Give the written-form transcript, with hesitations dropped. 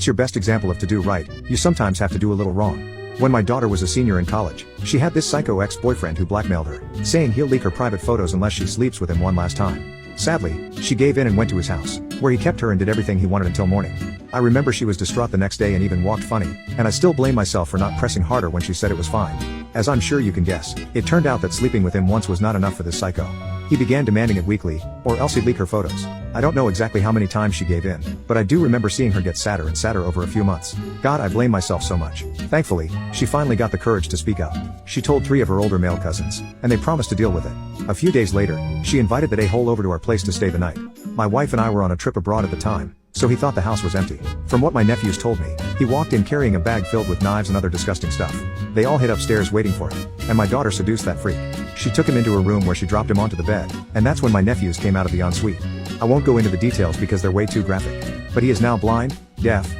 your best example of to do right, you sometimes have to do a little wrong. When my daughter was a senior in college, she had this psycho ex-boyfriend who blackmailed her, saying he'll leak her private photos unless she sleeps with him one last time. Sadly, she gave in and went to his house, where he kept her and did everything he wanted until morning. I remember she was distraught the next day and even walked funny, and I still blame myself for not pressing harder when she said it was fine. As I'm sure you can guess, it turned out that sleeping with him once was not enough for this psycho. He began demanding it weekly, or else he'd leak her photos. I don't know exactly how many times she gave in, but I do remember seeing her get sadder and sadder over a few months. God, I blame myself so much. Thankfully, she finally got the courage to speak up. She told 3 of her older male cousins, and they promised to deal with it. A few days later, she invited that a-hole over to our place to stay the night. My wife and I were on a trip abroad at the time, so he thought the house was empty. From what my nephews told me, he walked in carrying a bag filled with knives and other disgusting stuff. They all hid upstairs waiting for him, and my daughter seduced that freak. She took him into her room where she dropped him onto the bed, and that's when my nephews came out of the ensuite. I won't go into the details because they're way too graphic. But he is now blind, deaf,